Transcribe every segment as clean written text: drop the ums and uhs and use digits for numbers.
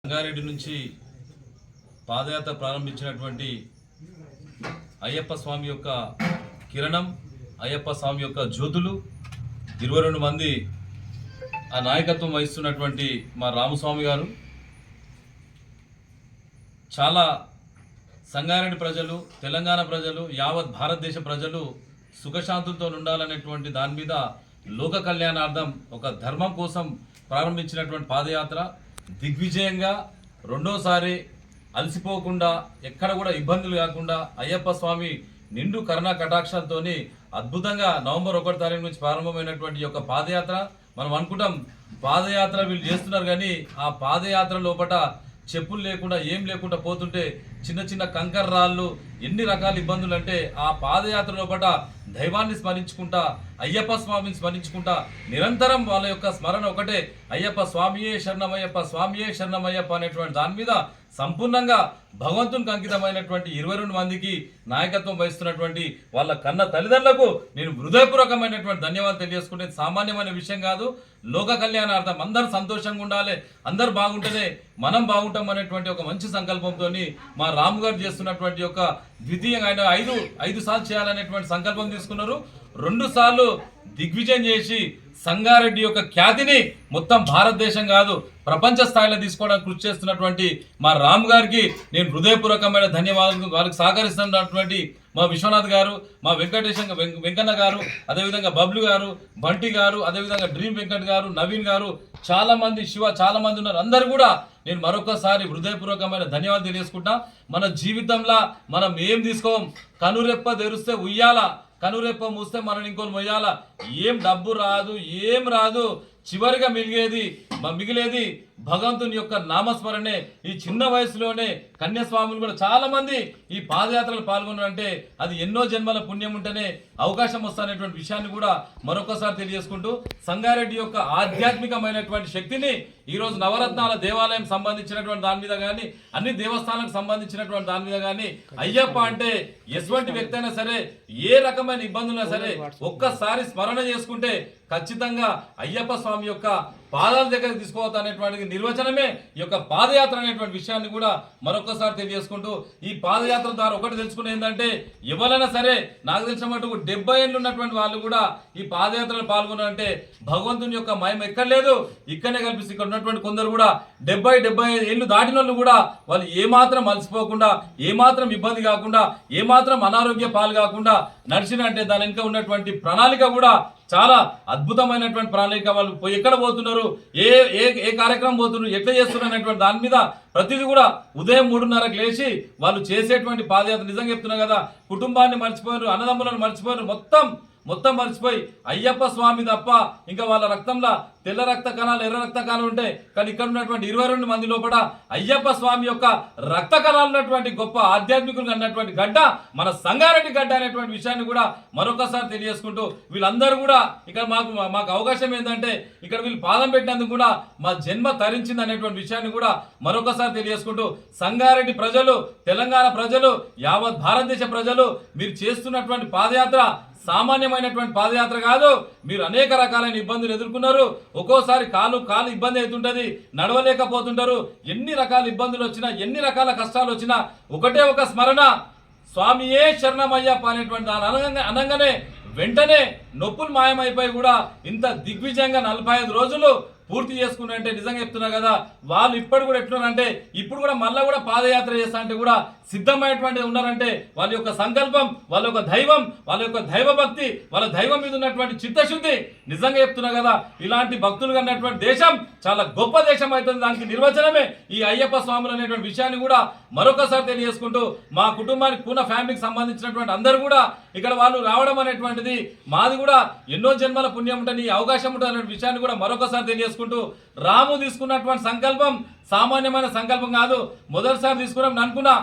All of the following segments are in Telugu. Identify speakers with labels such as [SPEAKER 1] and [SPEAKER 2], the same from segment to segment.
[SPEAKER 1] సంగారెడ్డి నుంచి పాదయాత్ర ప్రారంభించినటువంటి అయ్యప్ప స్వామి యొక్క కిరణం, అయ్యప్ప స్వామి యొక్క జ్యోతులు 22 మంది ఆ నాయకత్వం వహిస్తున్నటువంటి మా రామస్వామి గారు చాలా సంగారెడ్డి ప్రజలు, తెలంగాణ ప్రజలు, యావత్ భారతదేశ ప్రజలు సుఖశాంతులతో ఉండాలనేటువంటి దాని మీద లోక కళ్యాణార్థం ఒక ధర్మం కోసం ప్రారంభించినటువంటి పాదయాత్ర దిగ్విజయంగా రెండోసారి అలసిపోకుండా ఎక్కడ కూడా ఇబ్బందులు కాకుండా అయ్యప్ప స్వామి నిండు కరుణా కటాక్షాలతోని అద్భుతంగా నవంబర్ 1 తారీఖు నుంచి ప్రారంభమైనటువంటి యొక్క పాదయాత్ర మనం అనుకుంటాం పాదయాత్ర వీళ్ళు చేస్తున్నారు కానీ ఆ పాదయాత్ర లోపట చెప్పులు లేకుండా ఏం లేకుండా పోతుంటే చిన్న చిన్న కంకర రాళ్ళు ఎన్ని రకాల ఇబ్బందులు అంటే ఆ పాదయాత్ర లోపట దైవాన్ని స్మరించుకుంటా అయ్యప్ప స్వామిని స్మరించుకుంటా నిరంతరం వాళ్ళ యొక్క స్మరణ ఒకటే అయ్యప్ప స్వామియే శరణమయ్యప్ప స్వామియే శరణమయ్యప్ప అనేటువంటి దాని మీద సంపూర్ణంగా భగవంతునికి అంకితమైనటువంటి 22 మందికి నాయకత్వం వహిస్తున్నటువంటి వాళ్ళ కన్న తల్లిదండ్రులకు నేను హృదయపూర్వకమైనటువంటి ధన్యవాదాలు తెలియజేసుకుంటే సామాన్యమైన విషయం కాదు. లోక కళ్యాణార్థం అందరూ సంతోషంగా ఉండాలి, అందరు బాగుంటేనే మనం బాగుంటాం అనేటువంటి ఒక మంచి సంకల్పంతో మా రాము గారు చేస్తున్నటువంటి యొక్క ద్వితీయంగా ఆయన ఐదు సార్లు చేయాలనేటువంటి సంకల్పం తీసుకున్నారు. 2 సార్లు దిగ్విజయం చేసి సంగారెడ్డి యొక్క ఖ్యాతిని మొత్తం భారతదేశం కాదు ప్రపంచ స్థాయిలో తీసుకోవడానికి కృషి చేస్తున్నటువంటి మా రామ్ గారికి నేను హృదయపూర్వకమైన ధన్యవాదాలు. వారికి సహకరిస్తున్నటువంటి మా విశ్వనాథ్ గారు, మా వెంకన్న గారు, అదేవిధంగా బబ్లు గారు, బంటి గారు, అదేవిధంగా డ్రీమ్ వెంకట్ గారు, నవీన్ గారు, చాలా మంది చాలా మంది ఉన్నారు. అందరు కూడా నేను మరొకసారి హృదయపూర్వకమైన ధన్యవాదాలు తెలియజేసుకుంటా. మన జీవితంలో మనం ఏం తీసుకోం, కనురెప్ప తెరిస్తే ఉయ్యాల, కనురెప్ప మూస్తే మనం ఇంకోని మొయ్యాల. ఏం డబ్బు రాదు, ఏం రాదు, చివరిగా మిగిలేది భగవంతుని యొక్క నామస్మరణే. ఈ చిన్న వయసులోనే కన్యాస్వాములు కూడా చాలా మంది ఈ పాదయాత్రలు పాల్గొన్నారంటే అది ఎన్నో జన్మల పుణ్యం ఉంటేనే అవకాశం వస్తానేటువంటి విషయాన్ని కూడా మరొకసారి తెలియజేసుకుంటూ సంగారెడ్డి యొక్క ఆధ్యాత్మికమైనటువంటి శక్తిని ఈరోజు నవరత్నాల దేవాలయం సంబంధించినటువంటి దాని మీద కానీ అన్ని దేవస్థానాలకు సంబంధించినటువంటి దాని మీద కానీ అయ్యప్ప అంటే ఎటువంటి వ్యక్తి అయినా సరే ఏ రకమైన ఇబ్బందులైనా సరే ఒక్కసారి స్మరణ చేసుకుంటే ఖచ్చితంగా అయ్యప్ప స్వామి యొక్క పాదాల దగ్గర తీసుకోవద్దు అనేటువంటి నిర్వచనమే ఈ యొక్క పాదయాత్ర అనేటువంటి విషయాన్ని కూడా మరొకసారి తెలియజేసుకుంటూ ఈ పాదయాత్ర ద్వారా ఒకటి తెలుసుకునే ఏంటంటే ఎవరైనా సరే నాకు తెలిసిన మటుకు 70 ఏళ్ళు ఉన్నటువంటి వాళ్ళు కూడా ఈ పాదయాత్రలో పాల్గొన్నారంటే భగవంతుని యొక్క మహిమ ఎక్కడ లేదు, ఇక్కడనే కల్పిస్తుంది. ఇక్కడ ఉన్నటువంటి కొందరు కూడా 70-75 ఏళ్ళు దాటిన వాళ్ళు కూడా వాళ్ళు ఏమాత్రం అలసిపోకుండా, ఏమాత్రం ఇబ్బంది కాకుండా, ఏమాత్రం అనారోగ్య పాలు కాకుండా నడిచినంటే దాని వెనుక ఉన్నటువంటి ప్రణాళిక కూడా చాలా అద్భుతమైనటువంటి ప్రణాళిక. వాళ్ళు ఎక్కడ పోతున్నారు, ఏ కార్యక్రమం పోతున్నారు, ఎట్లా చేస్తున్నారు అనేటువంటి దాని మీద ప్రతిదీ కూడా ఉదయం 3:30కి లేచి వాళ్ళు చేసేటువంటి పాదయాత్ర నిజంగా చెప్తున్నా కదా, కుటుంబాన్ని మర్చిపోయారు, అన్నదమ్ములను మర్చిపోయారు, మొత్తం మర్చిపోయి అయ్యప్ప స్వామి తప్ప ఇంకా వాళ్ళ రక్తంలో తెల్ల రక్త కణాలు, ఎర్ర రక్త కణాలు ఉంటాయి. కానీ ఇక్కడ ఉన్నటువంటి 22 మంది లోపల అయ్యప్ప స్వామి యొక్క రక్త కణాలు ఉన్నటువంటి గొప్ప ఆధ్యాత్మికులుగా అన్నటువంటి గడ్డ మన సంగారెడ్డి గడ్డ అనేటువంటి విషయాన్ని కూడా మరొకసారి తెలియజేసుకుంటూ వీళ్ళందరూ కూడా ఇక్కడ మాకు అవకాశం ఏంటంటే ఇక్కడ వీళ్ళు పాదం పెట్టినందుకు కూడా మా జన్మ తరించింది అనేటువంటి విషయాన్ని కూడా మరొకసారి తెలియజేసుకుంటూ సంగారెడ్డి ప్రజలు, తెలంగాణ ప్రజలు, యావత్ భారతదేశ ప్రజలు మీరు చేస్తున్నటువంటి పాదయాత్ర సామాన్యమైనటువంటి పాదయాత్ర కాదు. మీరు అనేక రకాలైన ఇబ్బందులు ఎదుర్కొన్నారు. ఒక్కోసారి కాలు ఇబ్బంది అవుతుంటది, నడవలేకపోతుంటారు. ఎన్ని రకాల ఇబ్బందులు వచ్చినా, ఎన్ని రకాల కష్టాలు వచ్చినా ఒకటే ఒక స్మరణ స్వామియే శరణమయ్యప్ప అనేటువంటి దాని అనగానే వెంటనే నొప్పులు మాయమైపోయి కూడా ఇంత దిగ్విజయంగా 45 రోజులు పూర్తి చేసుకున్నారంటే నిజంగా చెప్తున్నా కదా, వాళ్ళు ఇప్పుడు కూడా ఎట్లున్నారంటే ఇప్పుడు కూడా మళ్ళీ కూడా పాదయాత్ర చేస్తా అంటే కూడా సిద్ధమైనటువంటి ఉన్నారంటే వాళ్ళ యొక్క సంకల్పం, వాళ్ళ యొక్క దైవం, వాళ్ళ యొక్క దైవ భక్తి, వాళ్ళ దైవం మీద ఉన్నటువంటి చిత్తశుద్ధి. నిజంగా చెప్తున్నా కదా, ఇలాంటి భక్తులు అన్నటువంటి దేశం చాలా గొప్ప దేశం అవుతుంది. దానికి నిర్వచనమే ఈ అయ్యప్ప స్వాములు అనేటువంటి విషయాన్ని కూడా మరొకసారి తెలియజేసుకుంటూ మా కుటుంబానికి పూర్ణ ఫ్యామిలీకి సంబంధించినటువంటి అందరూ కూడా ఇక్కడ వాళ్ళు రావడం అనేటువంటిది మాది కూడా ఎన్నో జన్మల పుణ్యం ఉంటుంది, అవకాశం ఉంటుంది అనే విషయాన్ని కూడా మరొకసారి తెలియజేసుకుంటూ రాము తీసుకున్నటువంటి సంకల్పం సామాన్యమైన సంకల్పం కాదు. మొదటిసారి తీసుకున్నాం అనుకున్నా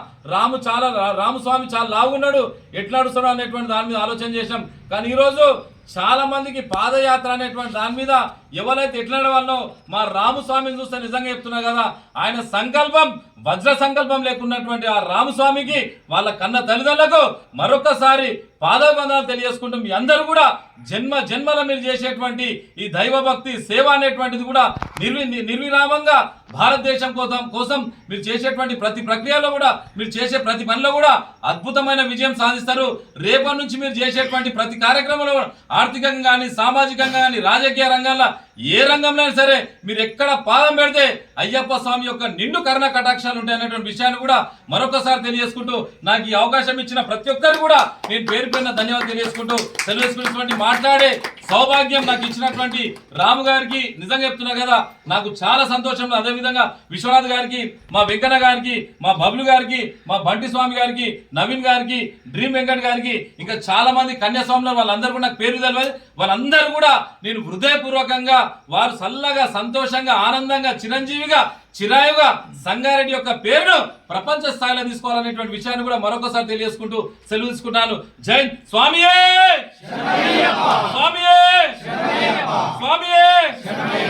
[SPEAKER 1] రామస్వామి చాలా లావున్నాడు, ఎట్లా నడుస్తాడు అనేటువంటి దాని మీద ఆలోచన చేశాం. కానీ ఈరోజు చాలా మందికి పాదయాత్ర అనేటువంటి దాని మీద ఎవరైతే ఎట్లా నడవాలనో మా రామస్వామిని చూస్తే నిజంగా చెప్తున్నా కదా, ఆయన సంకల్పం వజ్ర సంకల్పం లేకున్నటువంటి ఆ రామస్వామికి వాళ్ళ కన్న తల్లిదండ్రులకు మరొకసారి పాదవందనాలు తెలియజేసుకుంటూ మీ అందరూ కూడా జన్మల మీరు చేసేటువంటి ఈ దైవ భక్తి సేవ అనేటువంటిది కూడా నిర్విరామంగా భారతదేశం కోసం మీరు చేసేటువంటి ప్రతి ప్రక్రియలో కూడా మీరు చేసే ప్రతి పనిలో కూడా అద్భుతమైన విజయం సాధిస్తారు. రేపటి నుంచి మీరు చేసేటువంటి ప్రతి కార్యక్రమంలో ఆర్థికంగా కానీ సామాజికంగా కానీ రాజకీయ రంగాల్లో ఏ రంగంలో సరే మీరు ఎక్కడ పాదం పెడితే అయ్యప్ప స్వామి యొక్క నిండు కరుణ కటాక్షాలు ఉంటాయనేటువంటి విషయాన్ని కూడా మరొకసారి తెలియజేసుకుంటూ నాకు ఈ అవకాశం ఇచ్చిన ప్రతి ఒక్కరు కూడా నేను పేరు పేరున ధన్యవాదాలు తెలియజేసుకుంటూ తెలియజేసుకున్నటువంటి మాట్లాడే సౌభాగ్యం నాకు ఇచ్చినటువంటి రాము గారికి నిజంగా చెప్తున్నా కదా నాకు చాలా సంతోషం. అదేవిధంగా విశ్వనాథ్ గారికి, మా వెంకన్న గారికి, మా బబ్లు గారికి, మా బంటి స్వామి గారికి, నవీన్ గారికి, డ్రీమ్ వెంకట్ గారికి, ఇంకా చాలా మంది కన్యాస్వాములు వాళ్ళందరూ కూడా నాకు పేరు తెలియదు. వాళ్ళందరూ కూడా నేను హృదయపూర్వకంగా వారు చల్లగా సంతోషంగా ఆనందంగా చిరంజీవిగా చిరాయుగా సంగారెడ్డి యొక్క పేరును ప్రపంచ స్థాయిలో తీసుకోవాలనేటువంటి విషయాన్ని కూడా మరొకసారి తెలియజేసుకుంటూ సెలవు తీసుకుంటాను. జై స్వామియే స్వామియే స్వామియే.